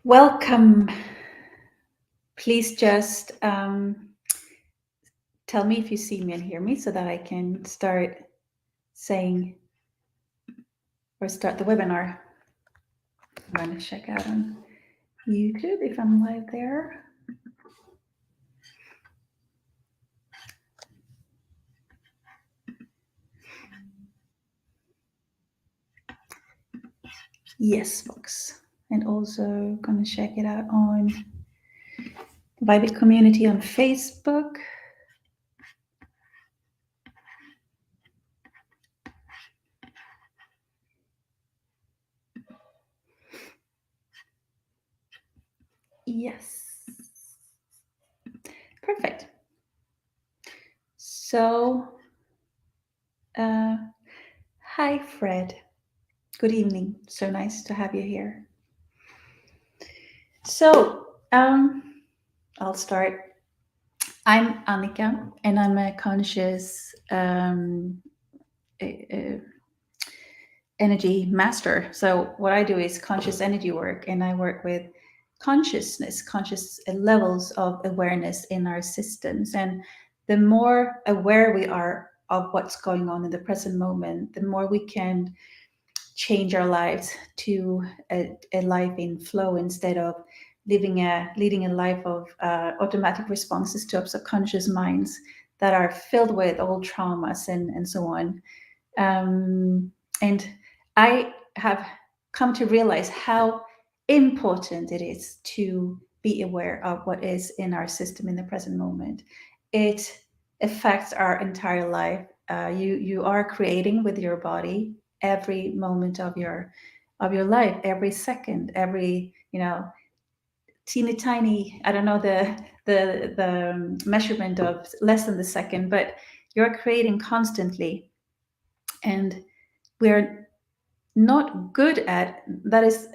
Welcome. Please just tell me if you see me and hear me so that I can start saying or start the webinar. I'm going to check out on YouTube if I'm live there. Yes, folks. And also going to check it out on the Vibe community on Facebook. Yes. Perfect. So, hi, Fred. Good evening. So nice to have you here. So, I'll start. I'm Annika, and I'm a conscious energy master. So, what I do is conscious energy work, and I work with consciousness, conscious levels of awareness in our systems. And the more aware we are of what's going on in the present moment, the more we can change our lives to a life in flow instead of leading a life of automatic responses to our subconscious minds that are filled with old traumas and so on. And I have come to realize how important it is to be aware of what is in our system in the present moment. It affects our entire life. You are creating with your body every moment of your life, every second, every teeny tiny. I don't know the measurement of less than the second, but you're creating constantly, and we're not good at that. Is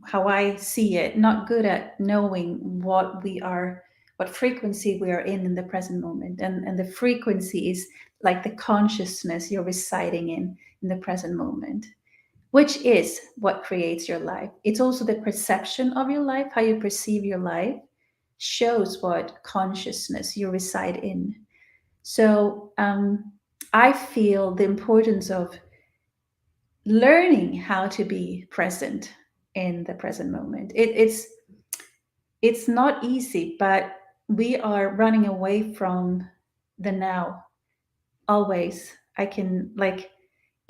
how I see it. Not good at knowing what frequency we are in the present moment, and the frequency is like the consciousness you're residing in the present moment, which is what creates your life. It's also the perception of your life, how you perceive your life, shows what consciousness you reside in. So I feel the importance of learning how to be present in the present moment. It's not easy, but we are running away from the now always. I can, like,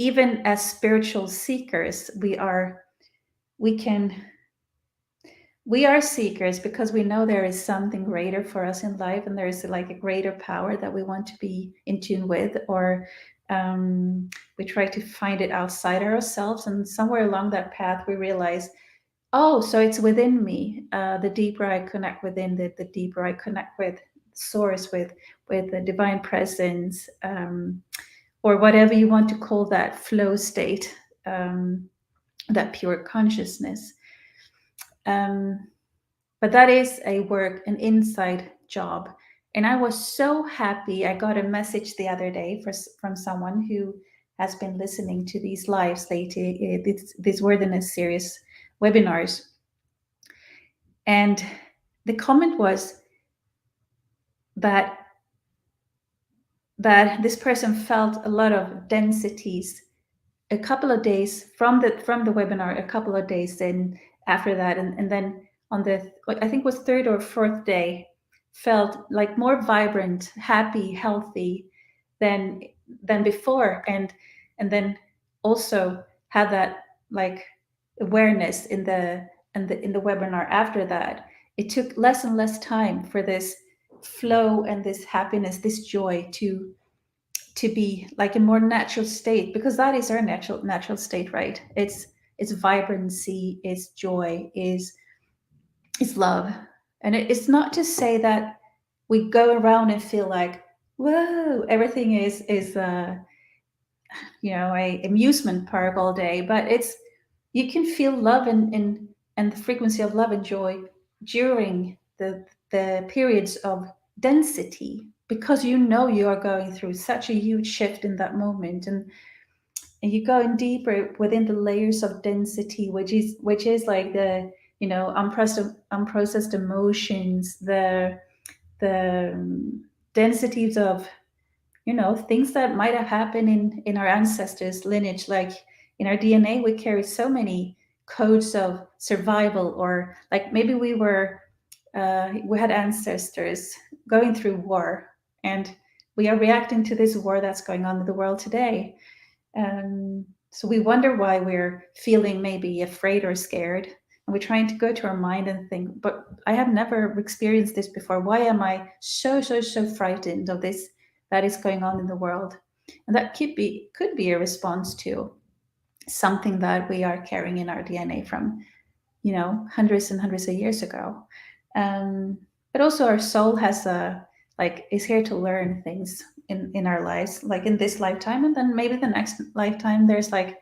even as spiritual seekers, we are seekers because we know there is something greater for us in life, and there is like a greater power that we want to be in tune with, or we try to find it outside ourselves, and somewhere along that path we realize, oh, so it's within me. The deeper I connect within, the deeper I connect with source, with the divine presence, or whatever you want to call that flow state, that pure consciousness. But that is an inside job. And I was so happy. I got a message the other day from someone who has been listening to these lives lately, this Worthiness series webinars. And the comment was that this person felt a lot of densities a couple of days from the webinar, a couple of days then after that, and then on the, I think it was third or fourth day, felt like more vibrant, happy, healthy than before, and then also had that like awareness in the webinar after that. It took less and less time for this flow and this happiness, this joy to be like a more natural state, because that is our natural state, right? It's vibrancy, it's joy, is love. And it's not to say that we go around and feel like, whoa, everything is a amusement park all day, but it's, you can feel love and the frequency of love and joy during the periods of density, because you are going through such a huge shift in that moment, and you're going deeper within the layers of density, which is like unprocessed emotions, the densities of things that might have happened in our ancestors lineage. Like in our DNA we carry so many codes of survival, or like maybe we had ancestors going through war, and we are reacting to this war that's going on in the world today. So we wonder why we're feeling maybe afraid or scared. And we're trying to go to our mind and think, but I have never experienced this before. Why am I so frightened of this that is going on in the world? And that could be a response to something that we are carrying in our DNA from, hundreds and hundreds of years ago. But also our soul has is here to learn things in our lives, like in this lifetime, and then maybe the next lifetime there's like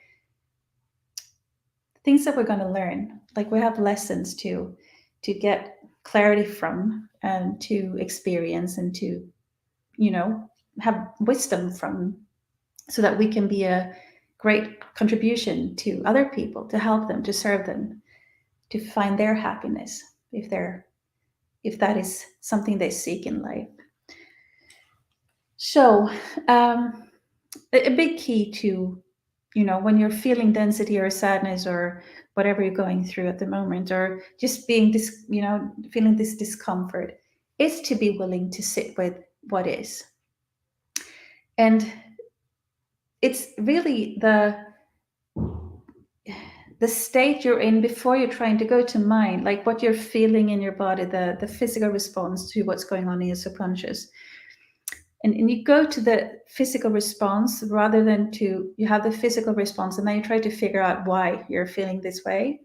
things that we're going to learn. Like we have lessons to get clarity from, and to experience, and to have wisdom from, so that we can be a great contribution to other people, to help them, to serve them, to find their happiness, if that is something they seek in life. So a big key to, when you're feeling density or sadness or whatever you're going through at the moment, or just being feeling this discomfort, is to be willing to sit with what is. And it's really the state you're in before you're trying to go to mind, like what you're feeling in your body, the physical response to what's going on in your subconscious. And you go to the physical response rather than you have the physical response and then you try to figure out why you're feeling this way.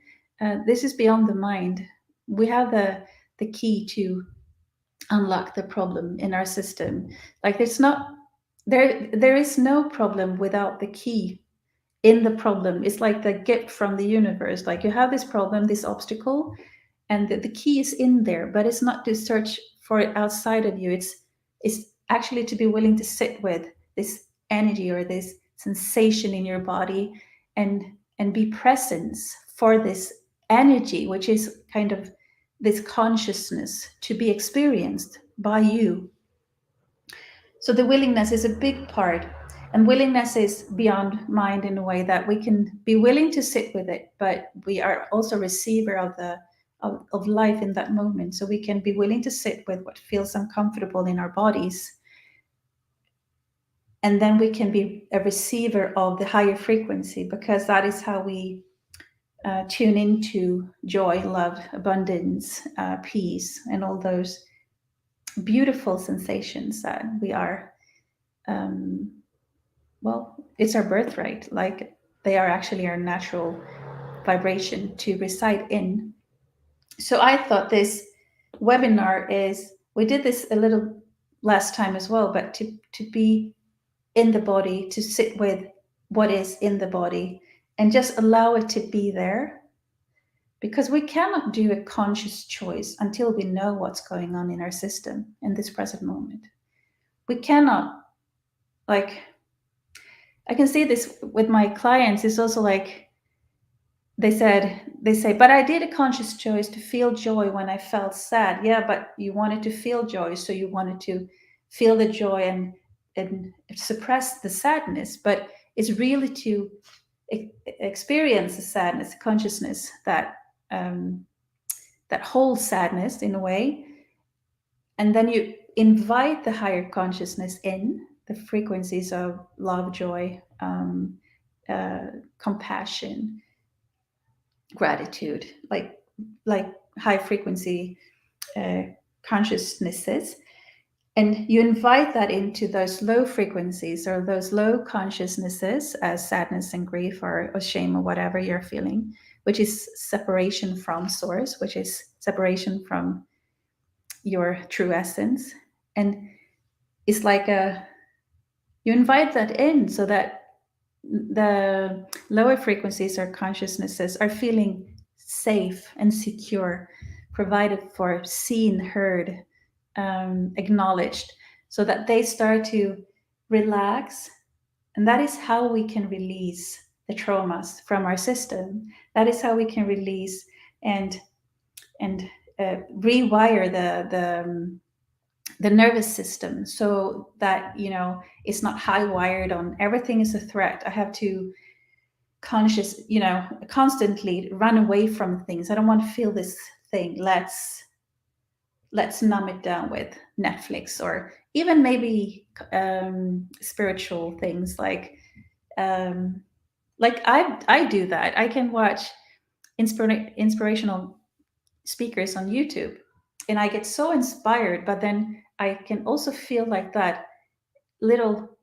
This is beyond the mind. We have the key to unlock the problem in our system. Like there is no problem without the key in the problem. It's like the gift from the universe. Like you have this problem, this obstacle, and the key is in there, but it's not to search for it outside of you. It's actually to be willing to sit with this energy or this sensation in your body, and be present for this energy, which is kind of this consciousness to be experienced by you. So the willingness is a big part. And willingness is beyond mind in a way that we can be willing to sit with it, but we are also receiver of life in that moment. So we can be willing to sit with what feels uncomfortable in our bodies. And then we can be a receiver of the higher frequency, because that is how we tune into joy, love, abundance, peace, and all those beautiful sensations that we are. It's our birthright. Like they are actually our natural vibration to reside in. So I thought this webinar we did this a little last time as well, but to be in the body, to sit with what is in the body and just allow it to be there. Because we cannot do a conscious choice until we know what's going on in our system in this present moment. We cannot, like, I can see this with my clients. It's also like they say, but I did a conscious choice to feel joy when I felt sad. Yeah, but you wanted to feel joy, so you wanted to feel the joy and suppress the sadness. But it's really to experience the sadness, the consciousness that that holds sadness in a way, and then you invite the higher consciousness in, the frequencies of love, joy, compassion, gratitude, like high frequency consciousnesses, and you invite that into those low frequencies or those low consciousnesses, as sadness and grief or shame or whatever you're feeling, which is separation from source, which is separation from your true essence. And it's like you invite that in, so that the lower frequencies or consciousnesses are feeling safe and secure, provided for, seen, heard, acknowledged, so that they start to relax. And that is how we can release the traumas from our system. That is how we can release and and rewire the nervous system so that it's not high wired on everything is a threat. I have to constantly run away from things. I don't want to feel this thing. Let's numb it down with Netflix, or even maybe spiritual things um, like I do that. I can watch inspirational speakers on YouTube, and I get so inspired. But then I can also feel like that little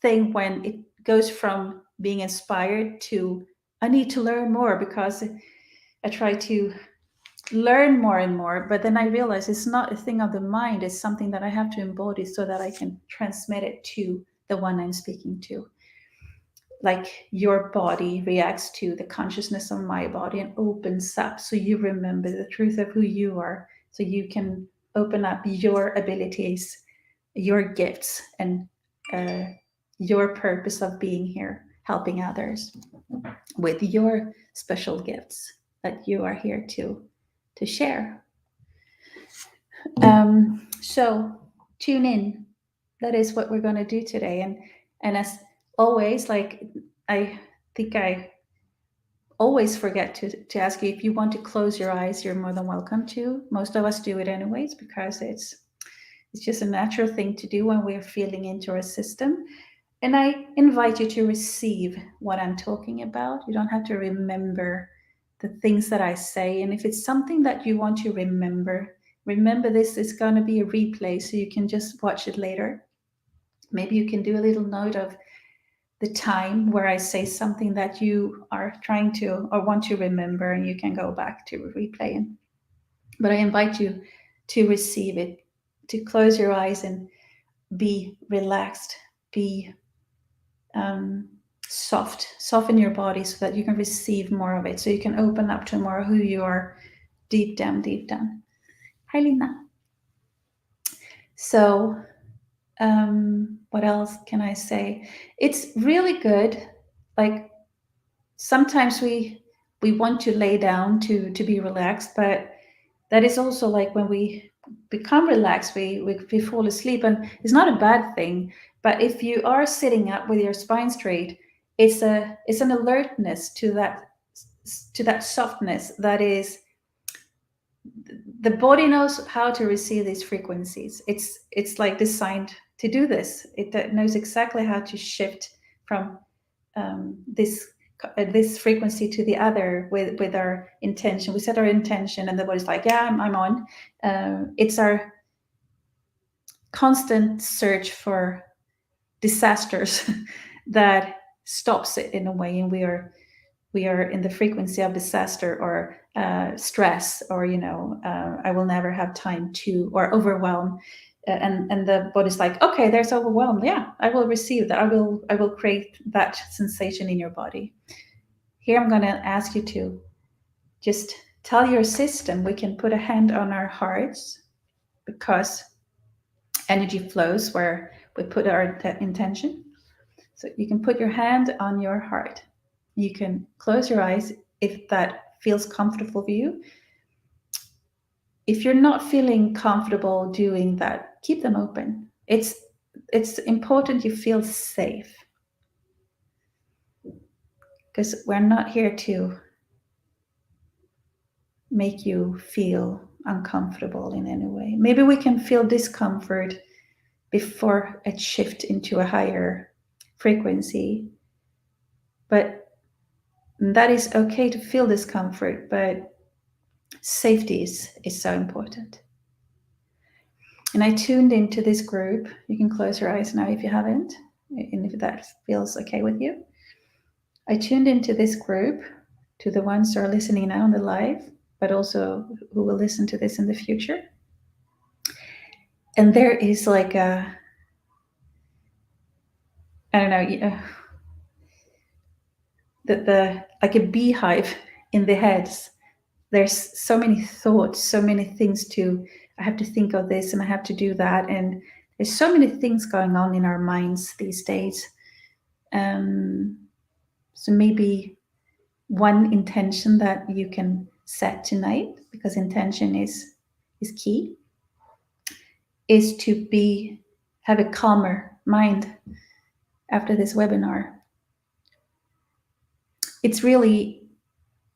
thing when it goes from being inspired to I need to learn more, because I try to learn more and more, but then I realize it's not a thing of the mind. It's something that I have to embody so that I can transmit it to the one I'm speaking to. Like your body reacts to the consciousness of my body and opens up, so you remember the truth of who you are, so you can open up your abilities, your gifts, and uh, your purpose of being here, helping others with your special gifts that you are here to share. So tune in. That is what we're going to do today. And as always, like I think I always forget to ask you, if you want to close your eyes, you're more than welcome to. Most of us do it anyways, because it's just a natural thing to do when we're feeling into our system. And I invite you to receive what I'm talking about. You don't have to remember the things that I say. And if it's something that you want to remember this is going to be a replay, so you can just watch it later. Maybe you can do a little note of the time where I say something that you are trying to or want to remember, and you can go back to replay. But I invite you to receive it, to close your eyes and be relaxed, be soften your body so that you can receive more of it, so you can open up to more who you are deep down. Hi, Lina. So what else can I say? It's really good. Like sometimes we want to lay down to be relaxed, but that is also like when we become relaxed, we fall asleep, and it's not a bad thing. But if you are sitting up with your spine straight, it's an alertness to that softness. That is, the body knows how to receive these frequencies. It's like designed to do this. It knows exactly how to shift from this frequency to the other with our intention. We set our intention, and the body's like, yeah, I'm on. It's our constant search for disasters that stops it in a way, and we are in the frequency of disaster or stress, or I will never have time to, or overwhelm. And the body's like, okay, there's overwhelm. Yeah, I will receive that. I will create that sensation in your body. Here I'm going to ask you to just tell your system. We can put a hand on our hearts, because energy flows where we put our intention. So you can put your hand on your heart. You can close your eyes if that feels comfortable for you. If you're not feeling comfortable doing that, keep them open. It's important you feel safe, because we're not here to make you feel uncomfortable in any way. Maybe we can feel discomfort before it shifts into a higher frequency, but that is okay to feel discomfort, but safety is so important. And I tuned into this group. You can close your eyes now if you haven't, and if that feels okay with you. I tuned into this group, to the ones who are listening now on the live, but also who will listen to this in the future. And there is like I don't know, the like a beehive in the heads. There's so many thoughts, so many things I have to think of this and I have to do that. And there's so many things going on in our minds these days. So maybe one intention that you can set tonight, because intention is key, is to have a calmer mind after this webinar. It's really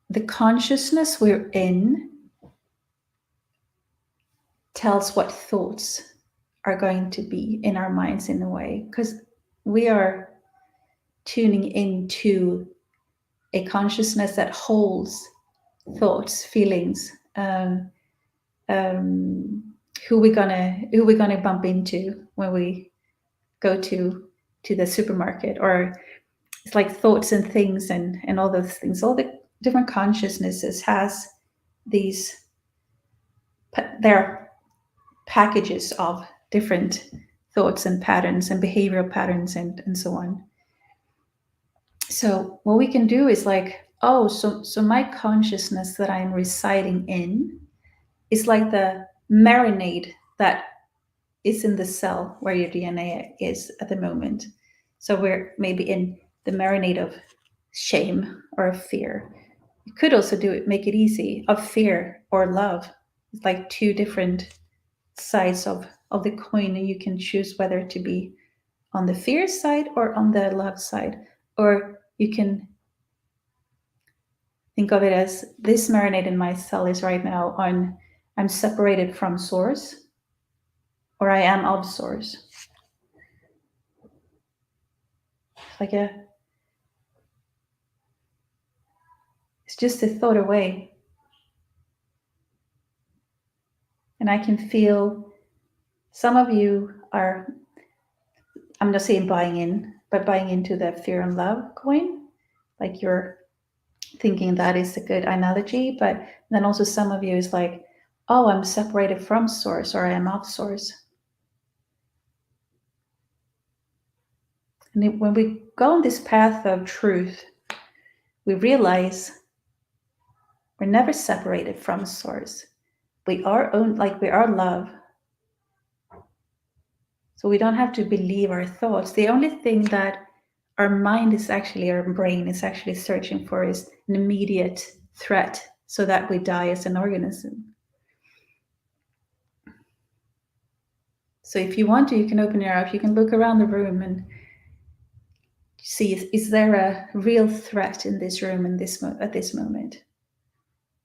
the consciousness we're in tells what thoughts are going to be in our minds in a way, because we are tuning into a consciousness that holds thoughts, feelings, who we're gonna bump into when we go to the supermarket, or it's like thoughts and things and all those things. All the different consciousnesses has these, their packages of different thoughts and patterns and behavioral patterns and so on. So what we can do is like, oh, so my consciousness that I'm residing in is like the marinade that is in the cell where your DNA is at the moment. So we're maybe in the marinade of shame or of fear. You could also make it easy, of fear or love. It's like two different sides of the coin, and you can choose whether to be on the fear side or on the love side. Or you can think of it as, this marinade in my cell is right now on, I'm separated from source, or I am of source. Like it's just a thought away. And I can feel some of you are, I'm not saying buying in, but buying into the fear and love coin. Like you're thinking that is a good analogy, but then also some of you is like, oh, I'm separated from source, or I am of source. And when we go on this path of truth, we realize we're never separated from source. We are we are love. So we don't have to believe our thoughts. The only thing that our mind is actually, our brain is actually searching for is an immediate threat, so that we die as an organism. So if you want to, you can open your eyes, you can look around the room and see, is there a real threat in this room at this moment?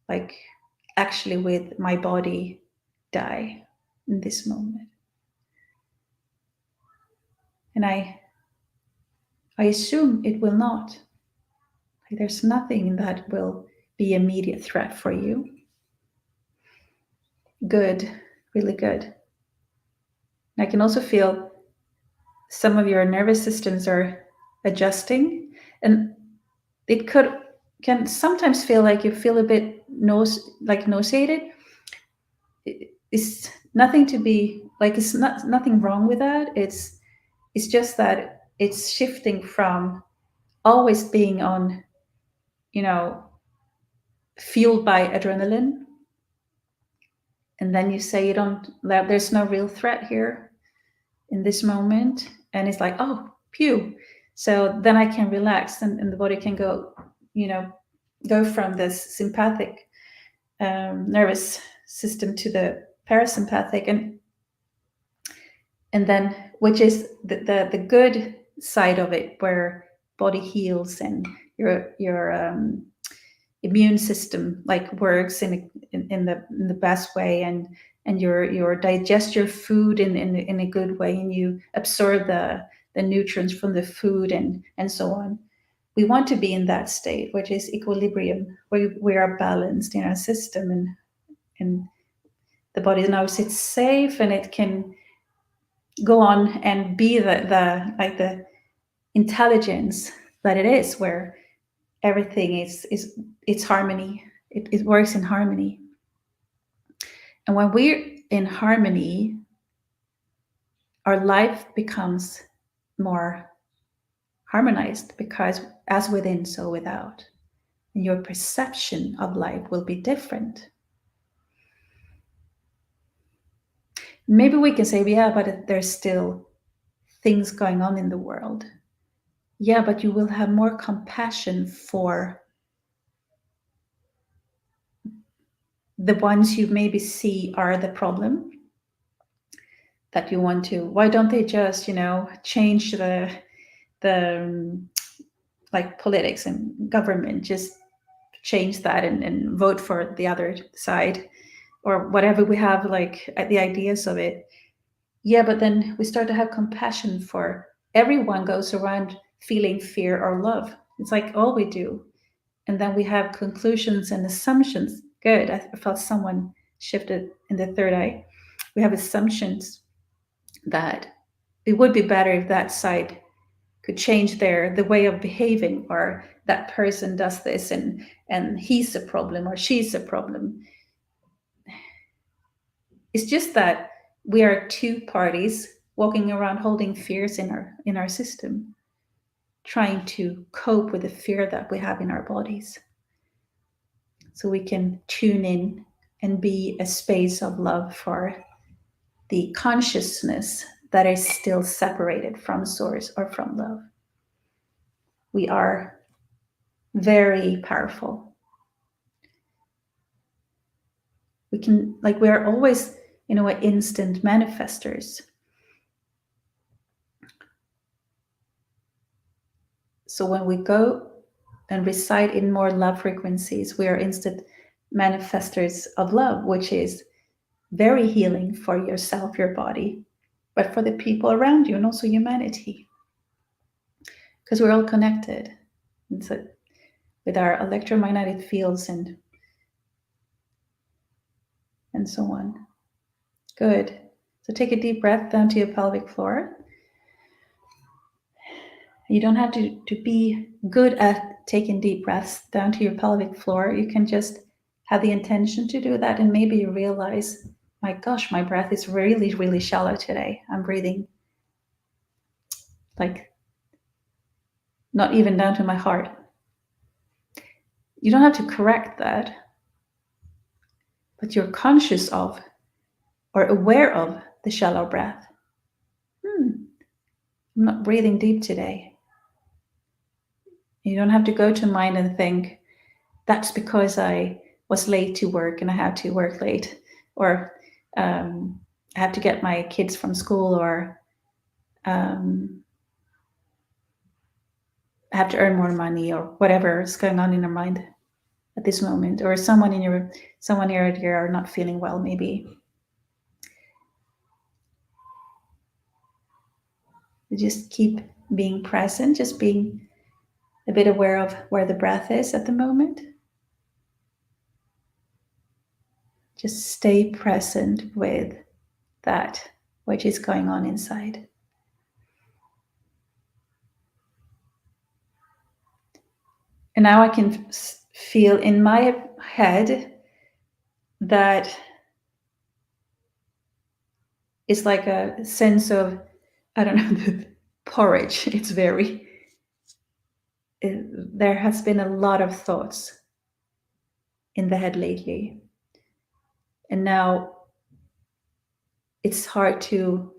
Like, actually, with my body die in this moment? And I assume it will not. Like, there's nothing that will be immediate threat for you. Good, really good. And I can also feel some of your nervous systems are adjusting, and it can sometimes feel like you feel a bit nauseated. It's nothing to be like, it's nothing wrong with that. It's just that it's shifting from always being on, fueled by adrenaline, and then you say there's no real threat here in this moment, and it's like, oh, pew. So then I can relax, and the body can go from this sympathetic nervous system to the parasympathetic, and then, which is the good side of it, where body heals and your immune system like works in the best way, and your digest your food in a good way, and you absorb the nutrients from the food and so on. We want to be in that state, which is equilibrium, where we are balanced in our system, and the body knows it's safe, and it can go on and be the intelligence that it is, where everything is it's harmony. It works in harmony. And when we're in harmony, our life becomes more harmonized, because as within, so without. And your perception of life will be different. Maybe we can say, yeah, but there's still things going on in the world. Yeah, but you will have more compassion for the ones you maybe see are the problem that you want to, why don't they just, change the like politics and government, just change that and vote for the other side or whatever we have, like the ideas of it. Yeah, but then we start to have compassion for everyone goes around feeling fear or love. It's like all we do. And then we have conclusions and assumptions. Good. I felt someone shifted in the third eye. We have assumptions that it would be better if that side could change the way of behaving, or that person does this and he's a problem or she's a problem. It's just that we are two parties walking around holding fears in our system, trying to cope with the fear that we have in our bodies, so we can tune in and be a space of love for the consciousness that is still separated from source or from love. We are very powerful. We are always, instant manifestors. So when we go and reside in more love frequencies, we are instant manifestors of love, which is very healing for yourself, your body, but for the people around you and also humanity. Because we're all connected. So with our electromagnetic fields and so on. Good. So take a deep breath down to your pelvic floor. You don't have to be good at taking deep breaths down to your pelvic floor. You can just have the intention to do that, and maybe you realize, my gosh, my breath is really, really shallow today. I'm breathing like not even down to my heart. You don't have to correct that, but you're conscious of or aware of the shallow breath. I'm not breathing deep today. You don't have to go to mind and think, that's because I was late to work and I have to work late, or I have to get my kids from school, or I have to earn more money, or whatever is going on in your mind at this moment, or someone near you are not feeling well, maybe. You just keep being present, just being a bit aware of where the breath is at the moment. Just stay present with that which is going on inside. And now I can feel in my head that it's like a sense of, I don't know, porridge. It's there has been a lot of thoughts in the head lately. And now it's hard to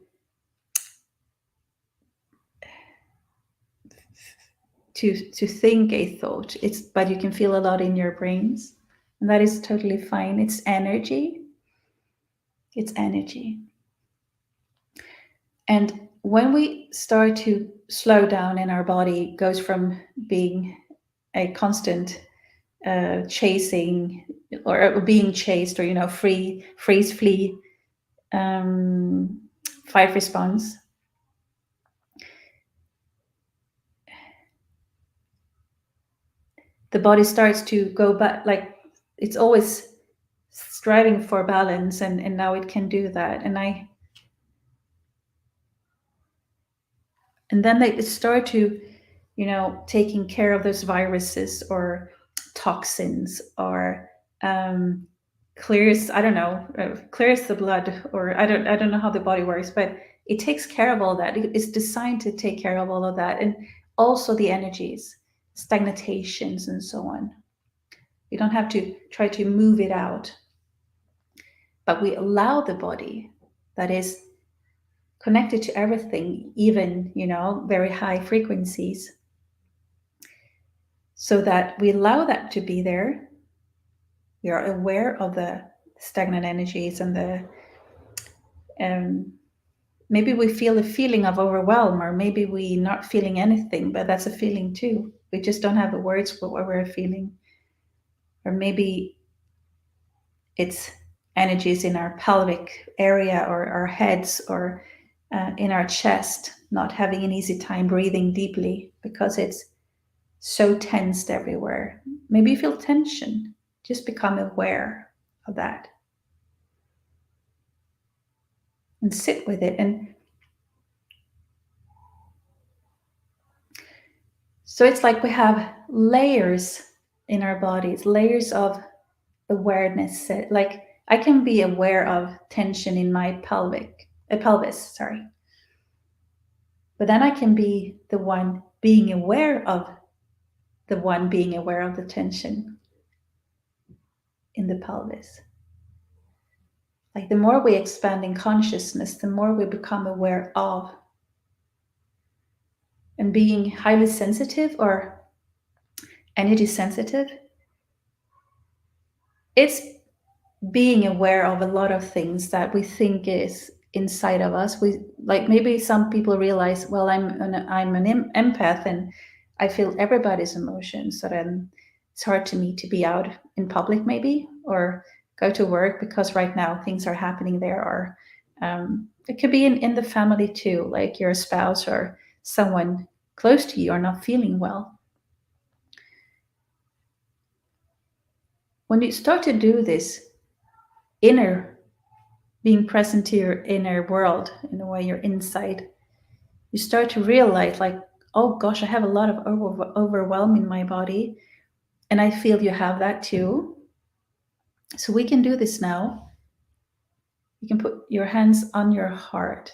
think a thought. But you can feel a lot in your brains, and that is totally fine. It's energy. It's energy. And when we start to slow down and our body goes from being a constant chasing or being chased, or freeze, flee, fight response, the body starts to go back, like it's always striving for balance, and now it can do that. And then they start to, taking care of those viruses or toxins, or clears, I don't know, clears the blood, or I don't know how the body works, but it takes care of all that. It's designed to take care of all of that, and also the energies, stagnations, and so on. We don't have to try to move it out, but we allow the body that is connected to everything, even, very high frequencies, so that we allow that to be there. we are aware of the stagnant energies and the maybe we feel a feeling of overwhelm, or maybe we not feeling anything, but that's a feeling too. We just don't have the words for what we're feeling. Or maybe it's energies in our pelvic area or our heads, or in our chest, not having an easy time breathing deeply because it's so tensed everywhere. Maybe you feel tension. Just become aware of that and sit with it. And so it's like we have layers in our bodies, layers of awareness. Like I can be aware of tension in my pelvis, sorry. But then I can be the one being aware of the tension in the pelvis. Like the more we expand in consciousness, the more we become aware of. And being highly sensitive or energy sensitive, it's being aware of a lot of things that we think is inside of us. We like, maybe some people realize, well, I'm an empath and I feel everybody's emotions. So then it's hard to me to be out in public, maybe, or go to work because right now things are happening there. Or it could be in the family too, like your spouse or someone close to you are not feeling well. When you start to do this inner, being present to your inner world, in a way, your inside, you start to realize, like, oh gosh, I have a lot of overwhelm in my body. And I feel you have that too. So we can do this now. You can put your hands on your heart.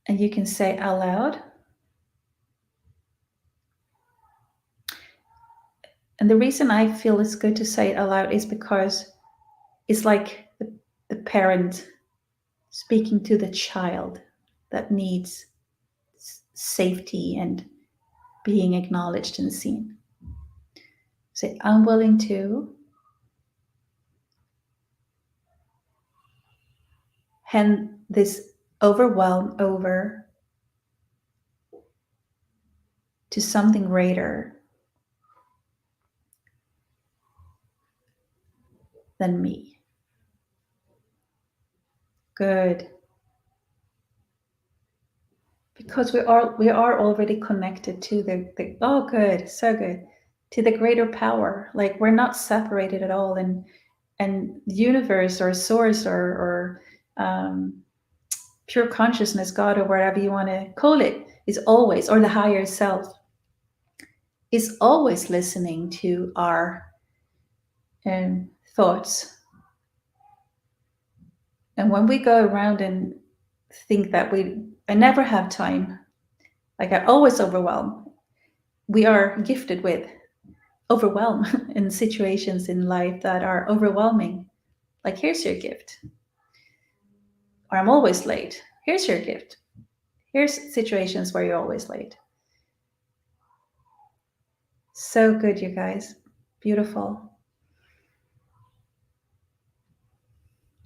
And you can say out loud. And the reason I feel it's good to say it out loud is because it's like the parent speaking to the child that needs safety and being acknowledged and seen. Say, I'm willing to hand this overwhelm over to something greater than me. Good. Because we are already connected to the oh good, so good, to the greater power. Like we're not separated at all, and the universe or source or pure consciousness, God, or whatever you want to call it, is always, or the higher self, is always listening to our thoughts. And when we go around and think that I never have time, like I always overwhelm, we are gifted with overwhelm in situations in life that are overwhelming. Like, here's your gift. Or I'm always late. Here's your gift. Here's situations where you're always late. So good, you guys. Beautiful.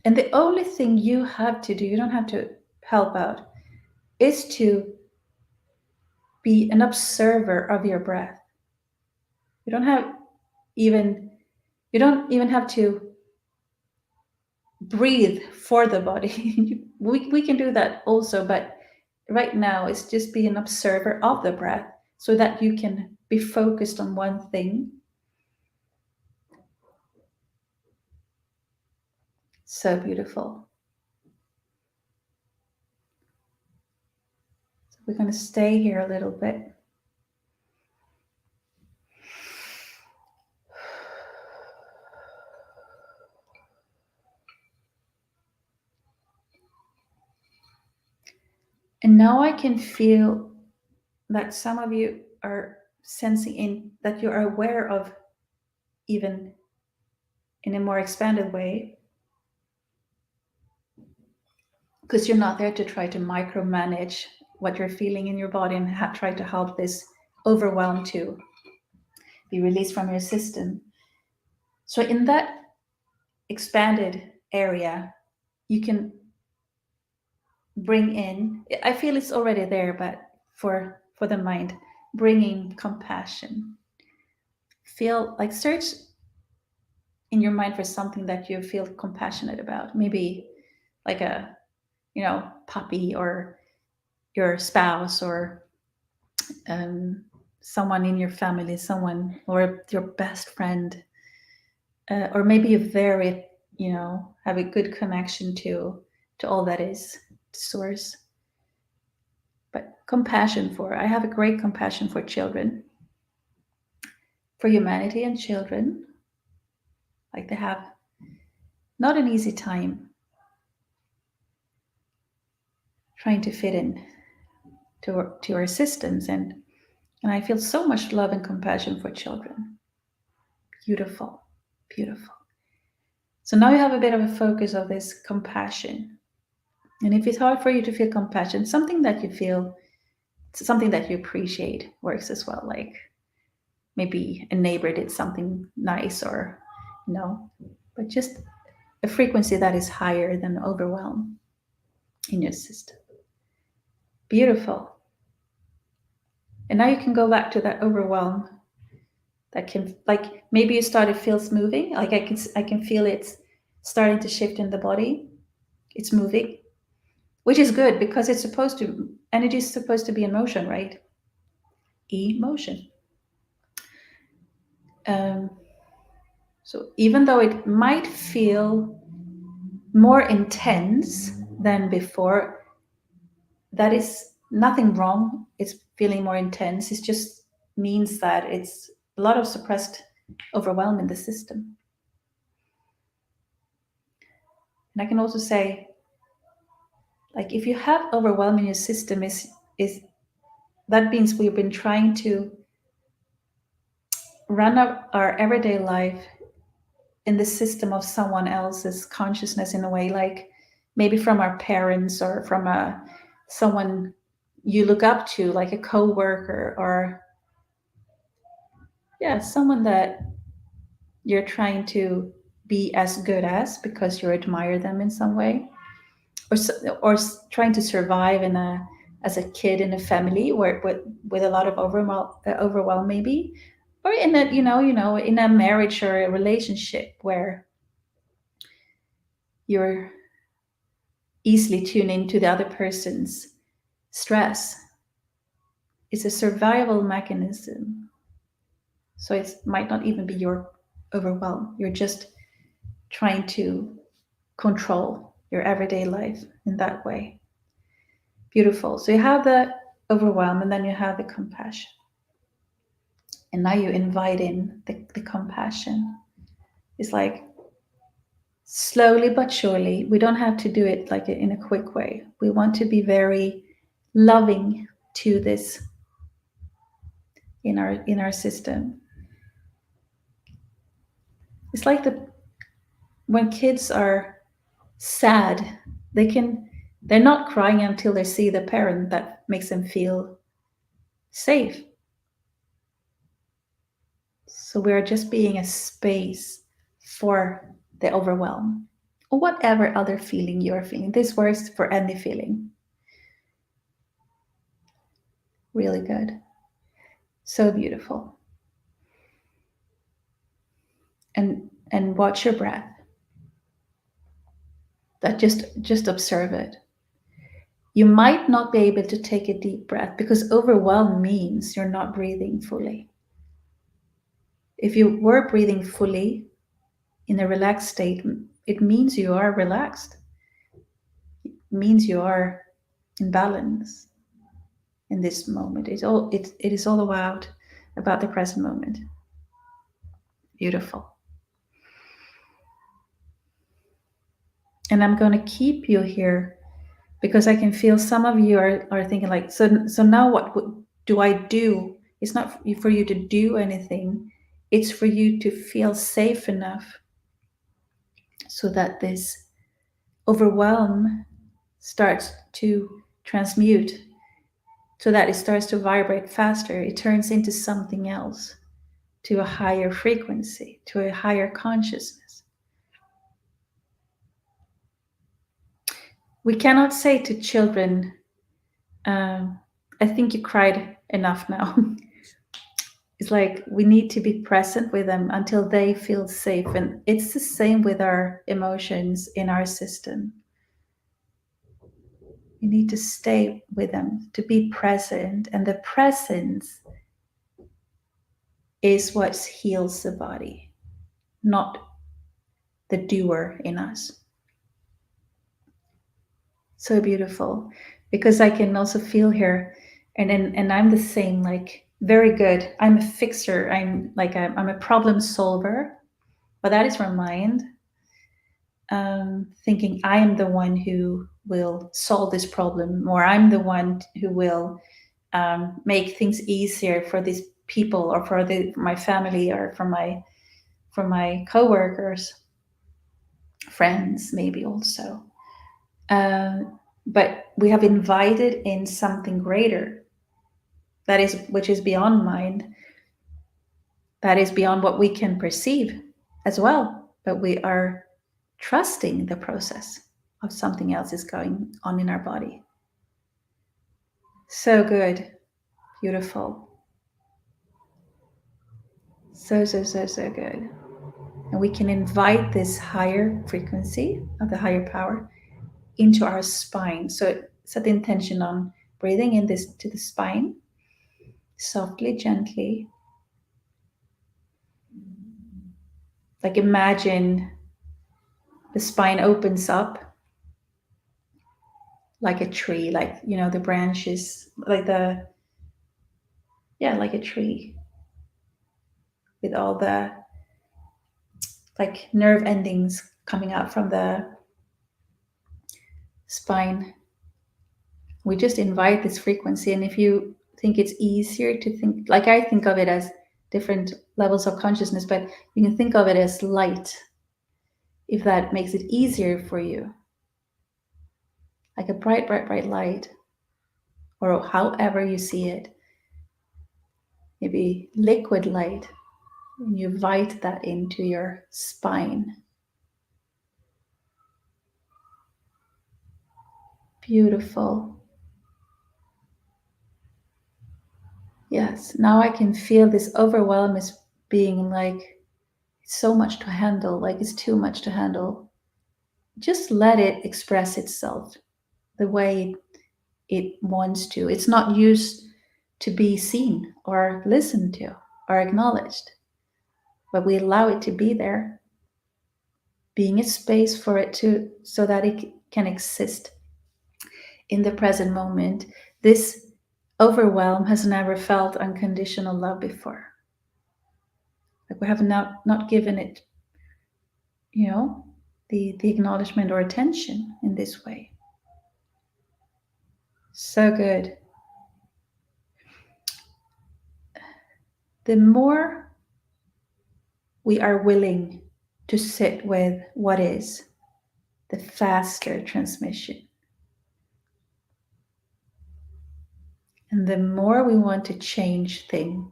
And the only thing you have to do, you don't have to help out, is to be an observer of your breath. You don't even have to breathe for the body. we can do that also, but right now it's just be an observer of the breath so that you can be focused on one thing. So beautiful. So we're going to stay here a little bit. And now I can feel that some of you are sensing in that you are aware of, even in a more expanded way, because you're not there to try to micromanage what you're feeling in your body and try to help this overwhelm to be released from your system. So in that expanded area, you can bring in, I feel it's already there, but for the mind, bringing compassion. Feel like, search in your mind for something that you feel compassionate about. Maybe like a, puppy, or your spouse, or someone in your family, someone, or your best friend, or maybe you very, have a good connection to all that is source. But compassion for, I have a great compassion for children, for humanity and children. Like, they have not an easy time trying to fit in to our systems, and I feel so much love and compassion for children. Beautiful, beautiful. So now you have a bit of a focus of this compassion. And if it's hard for you to feel compassion, something that you feel, something that you appreciate works as well. Like, maybe a neighbor did something nice, or, but just a frequency that is higher than overwhelm in your system. Beautiful. And now you can go back to that overwhelm that can, like, maybe you started feels moving. Like, I can feel it's starting to shift in the body. It's moving, which is good, because it's supposed to, energy is supposed to be in motion, right? Emotion. So even though it might feel more intense than before, that is nothing wrong. It's feeling more intense. It just means that it's a lot of suppressed overwhelm in the system. And I can also say, like, if you have overwhelm in your system, is that means we've been trying to run our everyday life in the system of someone else's consciousness, in a way, like maybe from our parents, or from someone you look up to, like a coworker, or someone that you're trying to be as good as, because you admire them in some way, or trying to survive as a kid in a family where with a lot of overwhelm maybe, or in a in a marriage or a relationship where you're easily tuned into the other person's stress. It's a survival mechanism. So it might not even be your overwhelm. You're just trying to control your everyday life in that way. Beautiful. So you have the overwhelm, and then you have the compassion. And now you invite in the compassion. It's like, slowly but surely. We don't have to do it like in a quick way. We want to be very loving to this in our system. It's like when kids are sad, they're not crying until they see the parent that makes them feel safe. So we're just being a space for the overwhelm, or whatever other feeling you're feeling. This works for any feeling. Really good. So beautiful. And watch your breath. That just observe it. You might not be able to take a deep breath, because overwhelm means you're not breathing fully. If you were breathing fully in a relaxed state, it means you are relaxed. It means you are in balance in this moment. It is all about the present moment. Beautiful. And I'm going to keep you here, because I can feel some of you are thinking, like, so now what do I do? It's not for you to do anything. It's for you to feel safe enough so that this overwhelm starts to transmute so that it starts to vibrate faster. It turns into something else, to a higher frequency, to a higher consciousness. We cannot say to children, I think you cried enough now. It's like we need to be present with them until they feel safe. And it's the same with our emotions in our system. You need to stay with them, to be present. And the presence is what heals the body, not the doer in us. So beautiful. Because I can also feel here, and I'm the same, like very good. I'm a fixer. I'm a problem solver, but that is from mind. Thinking I am the one who will solve this problem, or I'm the one who will make things easier for these people, or for my family, or for my coworkers, friends, maybe also. But we have invited in something greater, which is beyond mind, that is beyond what we can perceive as well. But we are trusting the process of something else is going on in our body. So good. Beautiful. So, so, so, so good. And we can invite this higher frequency of the higher power into our spine. So set the intention on breathing in this to the spine, softly, gently. Like imagine the spine opens up like a tree, like, the branches, like like a tree with all the like nerve endings coming out from the spine. We just invite this frequency. And if you think it's easier to think, like I think of it as different levels of consciousness, but you can think of it as light, if that makes it easier for you. Like a bright, bright, bright light, or however you see it. Maybe liquid light. And you invite that into your spine. Beautiful. Yes, now I can feel this overwhelm as being like it's so much to handle, like it's too much to handle. Just let it express itself the way it wants to. It's not used to be seen or listened to or acknowledged, but we allow it to be there, being a space for it to, so that it can exist in the present moment. This overwhelm has never felt unconditional love before. Like we have not given it, the acknowledgement or attention in this way. So good. The more we are willing to sit with what is, the faster transmission. And the more we want to change things,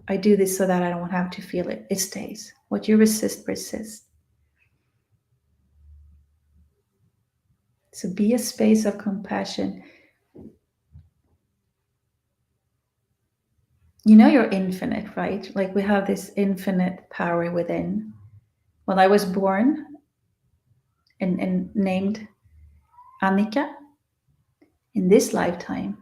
I do this so that I don't have to feel it. It stays. What you resist, persists. So be a space of compassion. You're infinite, right? Like we have this infinite power within. When I was born and named Annika in this lifetime,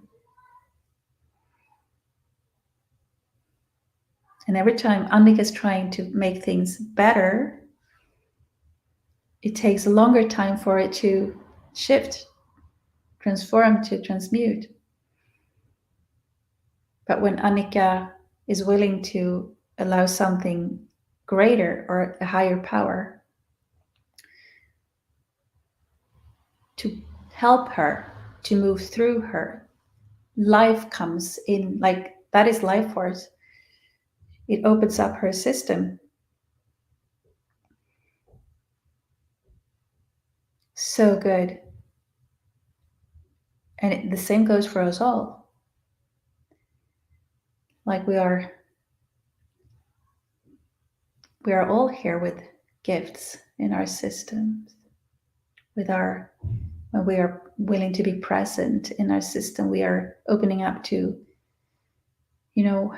and every time Annika is trying to make things better, it takes a longer time for it to shift, transform, to transmute. But when Annika is willing to allow something greater or a higher power to help her, to move through her, life comes in. Like that is life force. It opens up her system. So good. And the same goes for us all. like we are all here with gifts in our systems, with our when we are willing to be present in our system, we are opening up to, you know,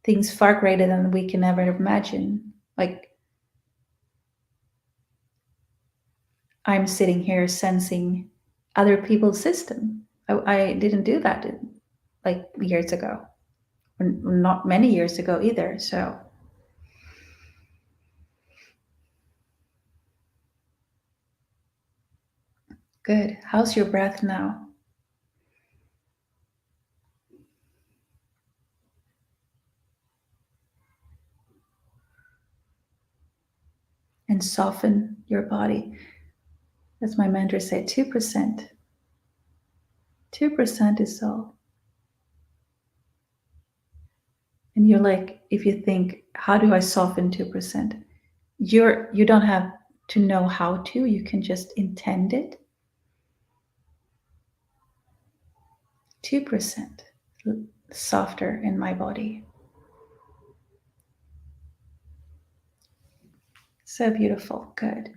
things far greater than we can ever imagine. Like I'm sitting here sensing other people's system. I didn't do that like years ago, or not many years ago either. So good. How's your breath now? And soften your body. As my mentor said, 2%. 2% is all. And you're like, if you think, how do I soften 2%? You don't have to know how to, you can just intend it. 2% softer in my body. So beautiful. Good.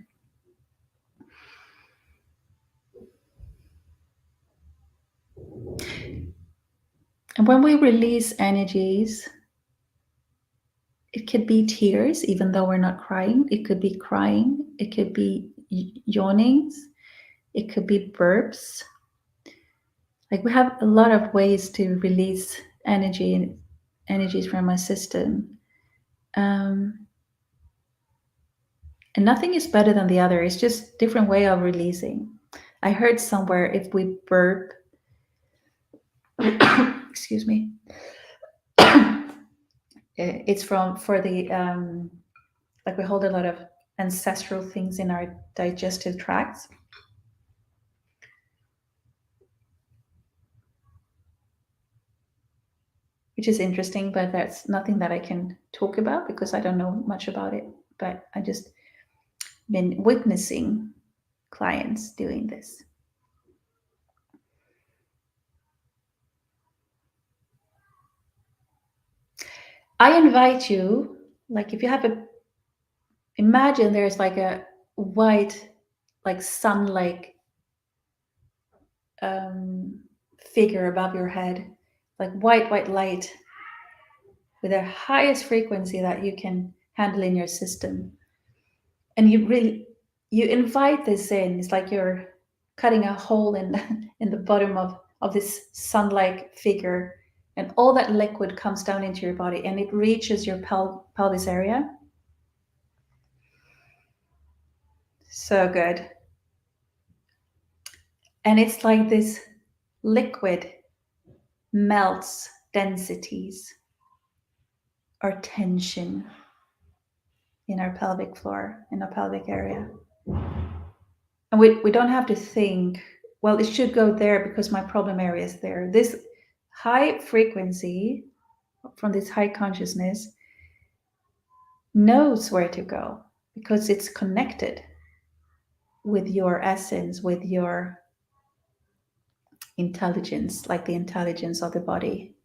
And when we release energies, it could be tears, even though we're not crying. It could be crying. It could be yawnings. It could be burps. Like we have a lot of ways to release energies from our system. And nothing is better than the other. It's just different way of releasing. I heard somewhere if we burp, excuse me, it's for the like we hold a lot of ancestral things in our digestive tracts. Which is interesting, but that's nothing that I can talk about because I don't know much about it. But I just been witnessing clients doing this. I invite you, like if you have imagine there's like a white, like sun-like figure above your head, like white light with the highest frequency that you can handle in your system. And you invite this in. It's like you're cutting a hole in in the bottom of this sun-like figure, and all that liquid comes down into your body and it reaches your pelvis area. So good. And it's like this liquid melts densities or tension in our pelvic floor, in our pelvic area. And we don't have to think, well, it should go there because my problem area is there. This high frequency from this high consciousness knows where to go because it's connected with your essence, with your intelligence, like the intelligence of the body.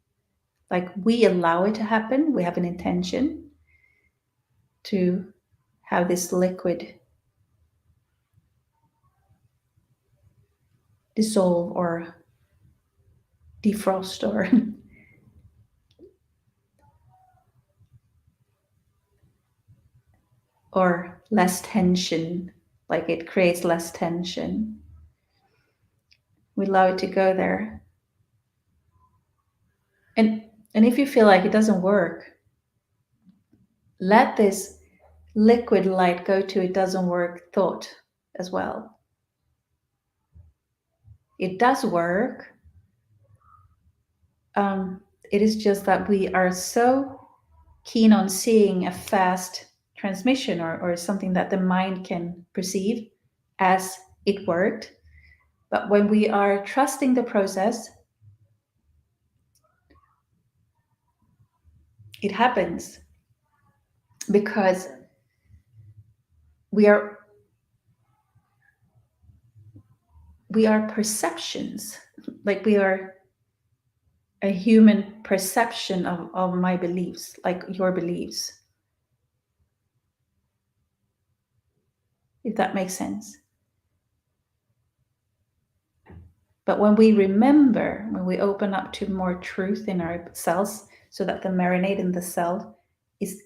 Like we allow it to happen. We have an intention to have this liquid dissolve or defrost or less tension, like it creates less tension. We allow it to go there. And if you feel like it doesn't work, let this liquid light go to it doesn't work thought as well. It does work. It is just that we are so keen on seeing a fast transmission or something that the mind can perceive as it worked. But when we are trusting the process, it happens because we are perceptions, like we are a human perception of my beliefs, like your beliefs, if that makes sense. But when we remember, when we open up to more truth in our cells, so that the marinade in the cell is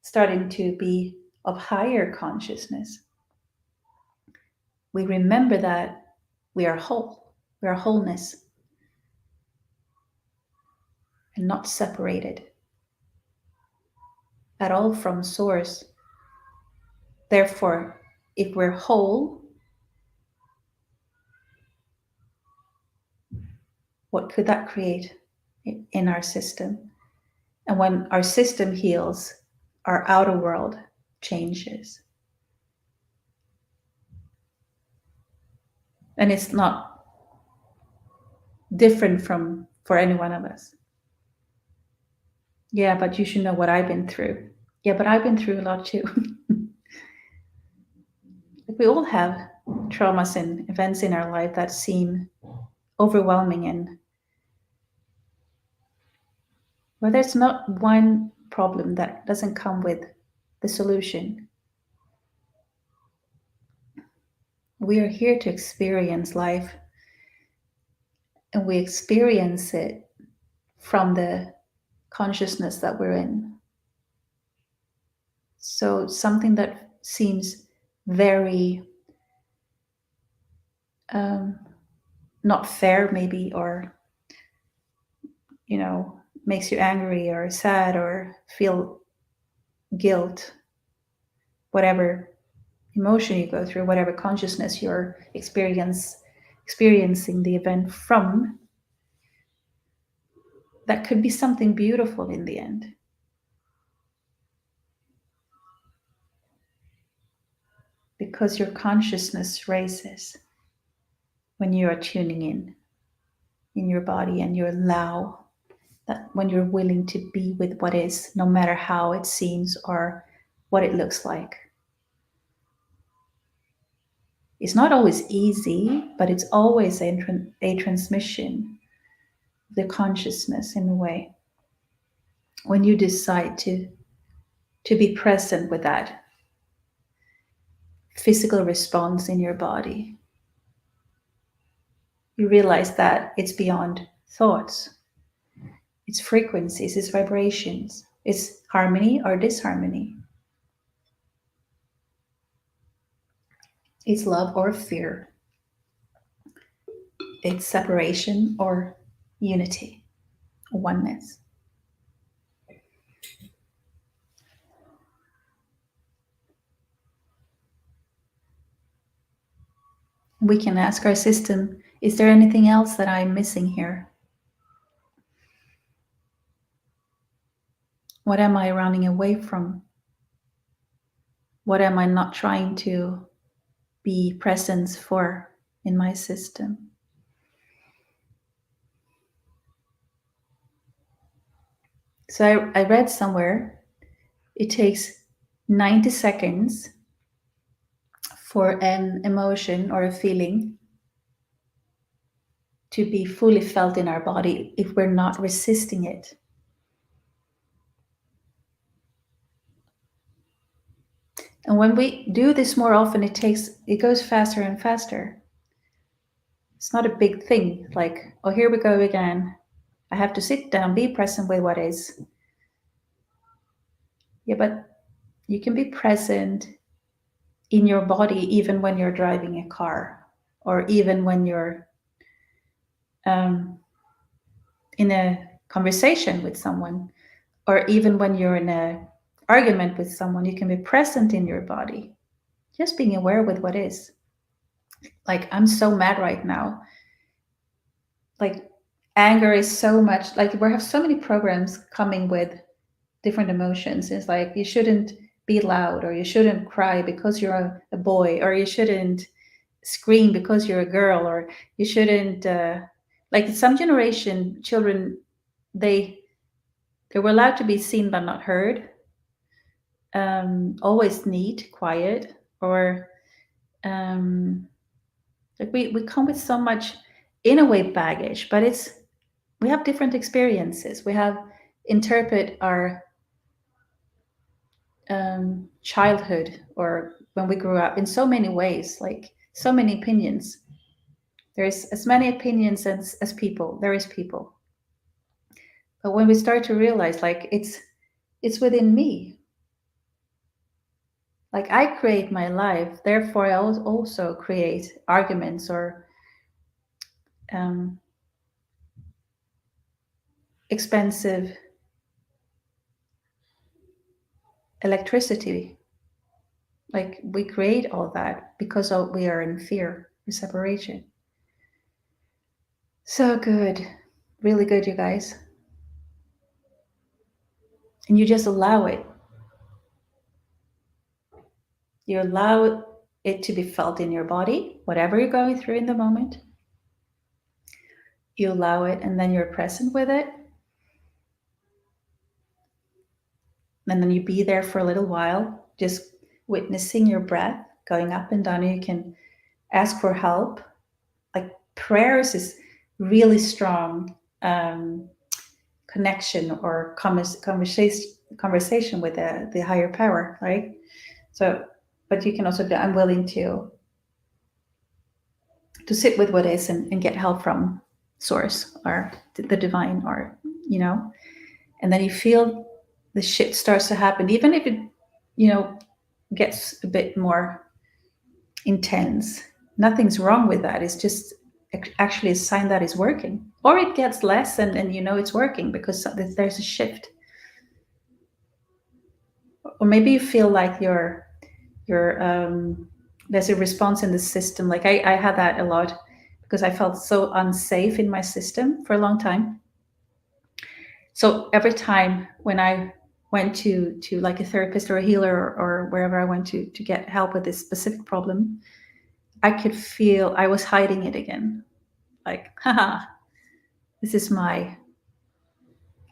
starting to be of higher consciousness, we remember that we are whole, we are wholeness, and not separated at all from source. Therefore, if we're whole, what could that create in our system? And when our system heals, our outer world changes. And it's not different from for any one of us. Yeah, but you should know what I've been through. Yeah, but I've been through a lot too. We all have traumas and events in our life that seem overwhelming, and well, there's not one problem that doesn't come with the solution. We are here to experience life, and we experience it from the consciousness that we're in. So something that seems very not fair, maybe, or makes you angry or sad or feel guilt, whatever emotion you go through, whatever consciousness you're experiencing the event from, that could be something beautiful in the end. Because your consciousness raises when you are tuning in your body, and you allow that, when you're willing to be with what is, no matter how it seems or what it looks like. It's not always easy, but it's always a transmission of the consciousness in a way. When you decide to be present with that physical response in your body, you realize that it's beyond thoughts. It's frequencies, it's vibrations, it's harmony or disharmony. It's love or fear. It's separation or unity, oneness. We can ask our system, is there anything else that I'm missing here? What am I running away from? What am I not trying to be present for in my system? So I read somewhere it takes 90 seconds for an emotion or a feeling to be fully felt in our body if we're not resisting it. And when we do this more often, it goes faster and faster. It's not a big thing, like, oh, here we go again. I have to sit down, be present with what is. Yeah, but you can be present in your body even when you're driving a car, or even when you're in a conversation with someone, or even when you're in an argument with someone. You can be present in your body, just being aware with what is. Like, I'm so mad right now. Like, anger is so much, like, we have so many programs coming with different emotions. It's like, you shouldn't be loud, or you shouldn't cry because you're a boy, or you shouldn't scream because you're a girl, or you shouldn't like, some generation children, they were allowed to be seen but not heard, always neat, quiet, or like, we come with so much, in a way, baggage, but it's we have different experiences. We have interpret our childhood or when we grew up in so many ways, like so many opinions. There's as many opinions as people. There is people. But when we start to realize, like it's within me. Like I create my life, therefore I also create arguments or um, expensive electricity. Like we create all that because we are in fear of separation. So good, really good, you guys. And you just allow it. You allow it to be felt in your body, whatever you're going through in the moment. You allow it, and then you're present with it. And then you be there for a little while, just witnessing your breath going up and down. And you can ask for help. Like prayers is really strong connection or conversation with the higher power, right? So, but you can also be, I'm willing to sit with what is and get help from source or the divine or, you know, and then you feel the shit starts to happen, even if it, you know, gets a bit more intense. Nothing's wrong with that. It's just actually a sign that is working, or it gets less and you know it's working because there's a shift. Or maybe you feel like you're there's a response in the system. Like I had that a lot because I felt so unsafe in my system for a long time. So every time when I went to like a therapist or a healer or wherever I went to get help with this specific problem, I could feel I was hiding it again. Like, haha, this is I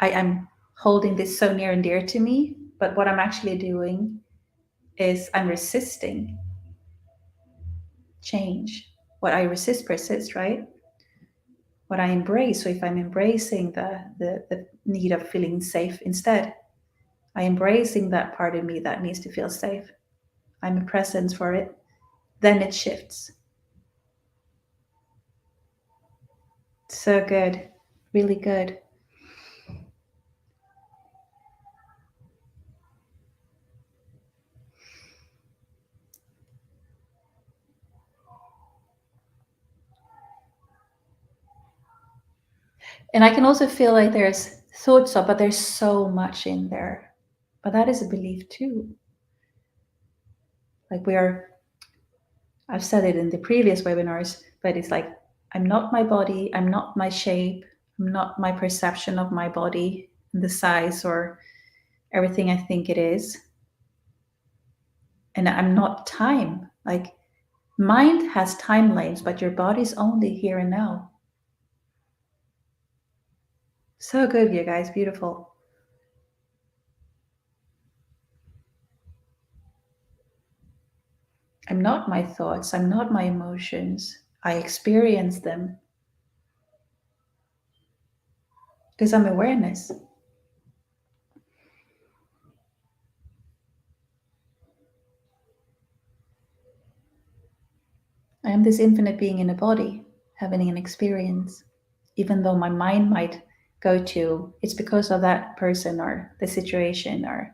am holding this so near and dear to me. But what I'm actually doing is I'm resisting change. What I resist persists, right? What I embrace. So if I'm embracing the need of feeling safe instead, I'm embracing that part of me that needs to feel safe. I'm a presence for it. Then it shifts. So good. Really good. And I can also feel like there's thoughts of, but there's so much in there. But that is a belief too. Like I've said it in the previous webinars, but it's like, I'm not my body, I'm not my shape, I'm not my perception of my body, the size or everything I think it is. And I'm not time. Like mind has timelines, but your body's only here and now. So good, you guys, beautiful. I'm not my thoughts, I'm not my emotions. I experience them because I'm awareness. I am this infinite being in a body, having an experience. Even though my mind might go to, it's because of that person or the situation or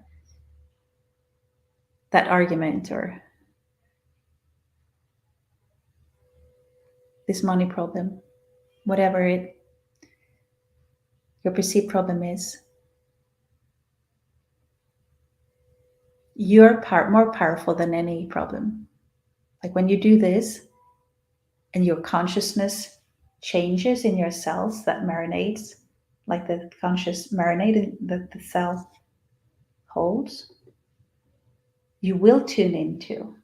that argument or this money problem, whatever your perceived problem is. You're more powerful than any problem. Like when you do this and your consciousness changes in your cells, that marinates, like the conscious marinade that the cell holds, you will tune into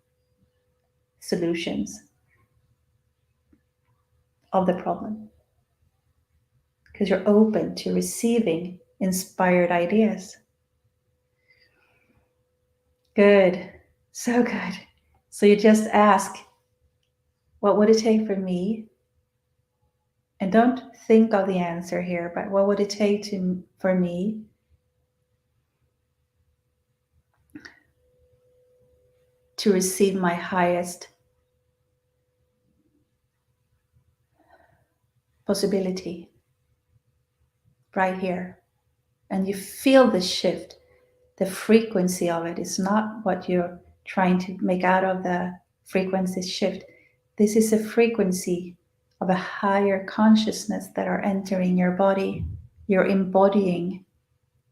solutions of the problem because you're open to receiving inspired ideas. Good. So good. So you just ask, what would it take for me? And And don't think of the answer here, but what would it take for me to receive my highest possibility right here? And you feel the shift. The frequency of it is not what you're trying to make out of the frequency shift. This is a frequency of a higher consciousness that are entering your body. You're embodying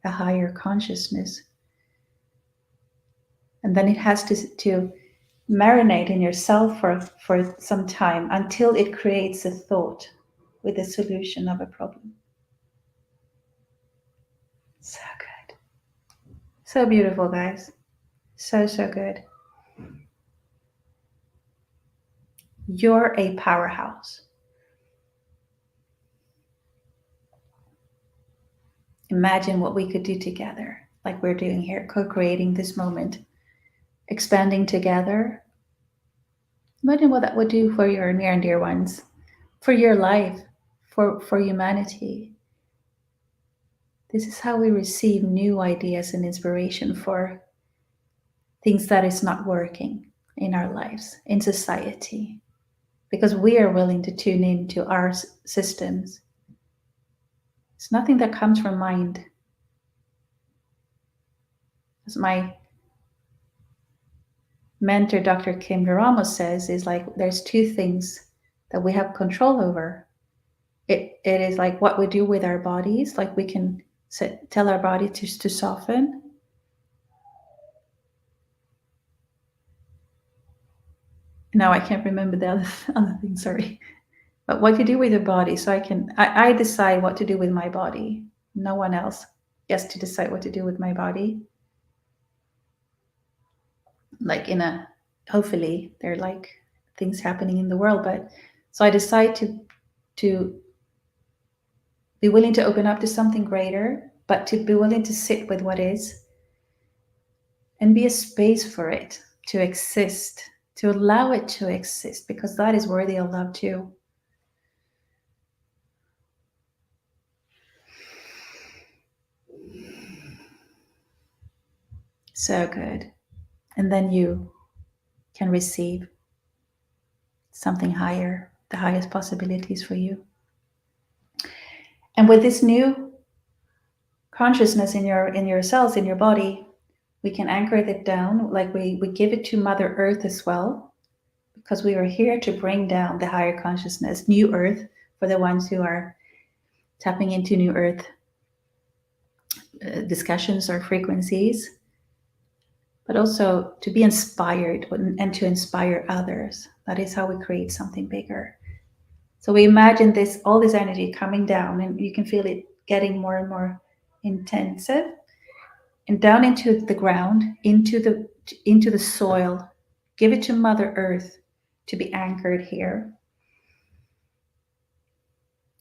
a higher consciousness. And then it has to marinate in yourself for some time until it creates a thought with a solution of a problem. So good. So beautiful, guys. So, so good. You're a powerhouse. Imagine what we could do together, like we're doing here, co-creating this moment, expanding together. Imagine what that would do for your near and dear ones, for your life, for humanity. This is how we receive new ideas and inspiration for things that is not working in our lives, in society, because we are willing to tune into our systems. It's nothing that comes from mind. As my mentor, Dr. Kim Ramos, says, is like there's two things that we have control over. It is like what we do with our bodies, like we can tell our body to soften. Now I can't remember the other thing, sorry. But what you do with your body, so I decide what to do with my body. No one else gets to decide what to do with my body. Like hopefully there are like things happening in the world, but so I decide to be willing to open up to something greater, but to be willing to sit with what is and be a space for it to exist, to allow it to exist, because that is worthy of love too. So good. And then you can receive something higher, the highest possibilities for you. And with this new consciousness in your cells, in your body, we can anchor it down, like we give it to Mother Earth as well, because we are here to bring down the higher consciousness, new Earth, for the ones who are tapping into new Earth discussions or frequencies, but also to be inspired and to inspire others. That is how we create something bigger. So we imagine all this energy coming down, and you can feel it getting more and more intensive, and down into the ground, into the soil. Give it to Mother Earth to be anchored here.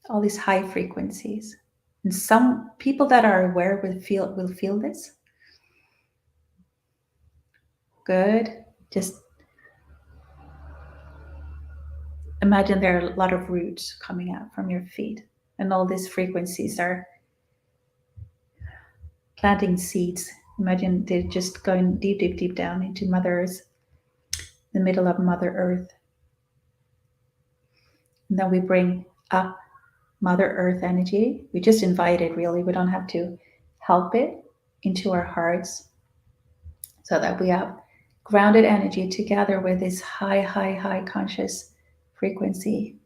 All these high frequencies. And some people that are aware will feel this. Good. Just imagine there are a lot of roots coming out from your feet, and all these frequencies are planting seeds. Imagine they're just going deep, deep, deep down into Mother Earth, the middle of Mother Earth. And then we bring up Mother Earth energy. We just invite it, really. We don't have to help it into our hearts, so that we have grounded energy together with this high, high, high conscious frequency.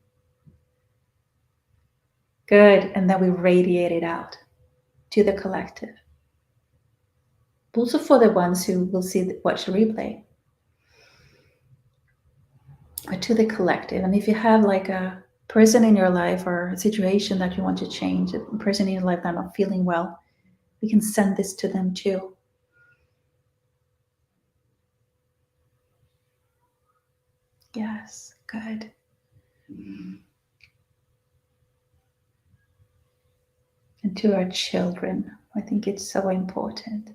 Good. And then we radiate it out to the collective. Also for the ones who will watch the replay. Or to the collective. And if you have like a person in your life or a situation that you want to change, a person in your life that not feeling well, we can send this to them too. Yes, good. And to our children, I think it's so important.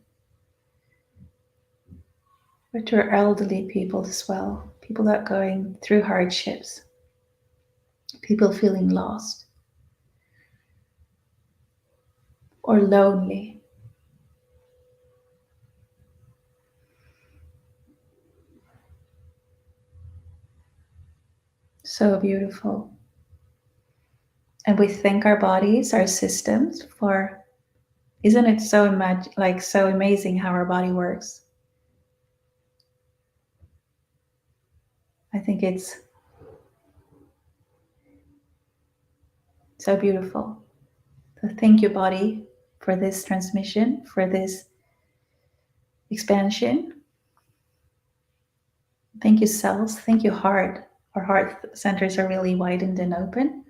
But to our elderly people as well, people that are going through hardships, people feeling lost. or lonely. So beautiful. And we thank our bodies, our systems for, isn't it so so amazing how our body works? I think it's so beautiful. So thank you, body, for this transmission, for this expansion. Thank you, cells. Thank you, heart. Our heart centers are really widened and open.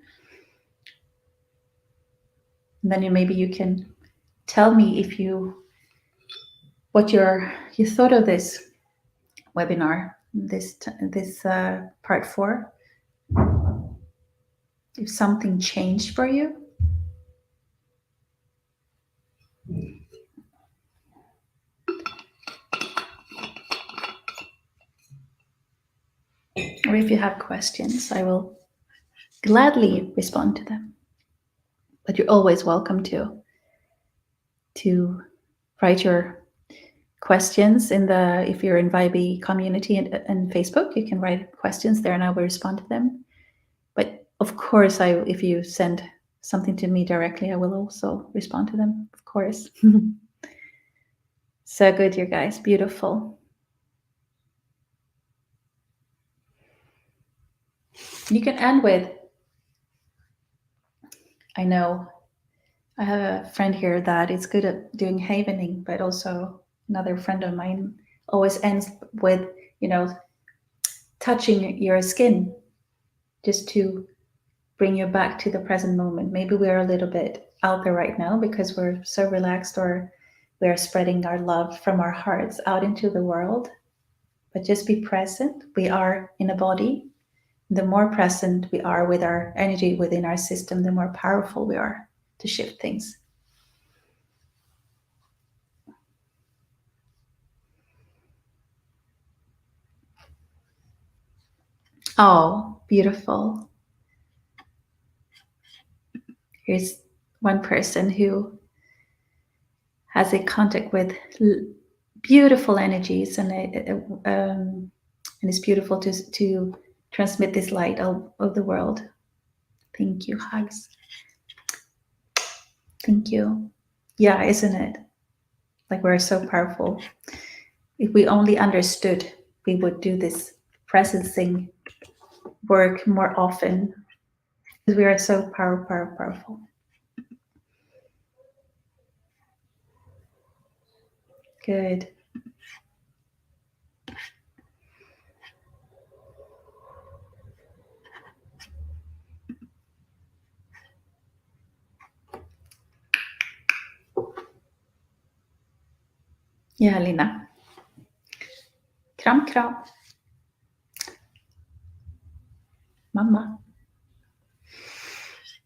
And then maybe you can tell me if what you thought of this webinar, this part 4. If something changed for you. Or if you have questions, I will gladly respond to them. But you're always welcome to write your questions in the, if you're in Vibe community and Facebook, you can write questions there and I will respond to them. But of course, if you send something to me directly, I will also respond to them, of course. So good, you guys. Beautiful. You can end with, I know I have a friend here that is good at doing havening, but also another friend of mine always ends with, touching your skin just to bring you back to the present moment. Maybe we're a little bit out there right now because we're so relaxed, or we're spreading our love from our hearts out into the world. But just be present. We are in a body. The more present we are with our energy within our system, the more powerful we are to shift things. Oh, beautiful. Here's one person who has a contact with beautiful energies, and it's beautiful to transmit this light of the world. Thank you. Hugs. Thank you. Yeah, isn't it? Like, we're so powerful. If we only understood, we would do this presencing work more often, because we are so powerful. Good. Yeah, Lina. Kram, kram. Mama.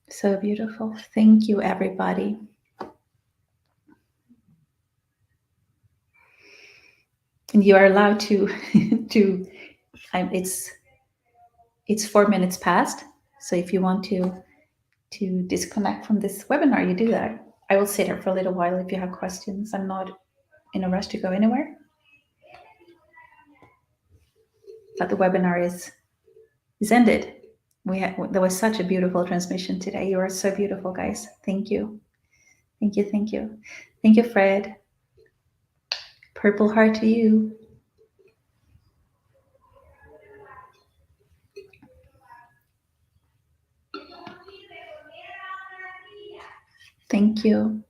So beautiful. Thank you, everybody. And you are allowed to to it's 4 minutes past. So if you want to disconnect from this webinar, you do that. I will sit here for a little while if you have questions. I'm not in a rush to go anywhere. But the webinar is ended. There was such a beautiful transmission today. You are so beautiful, guys. Thank you. Thank you, thank you. Thank you, Fred. Purple heart to you. Thank you.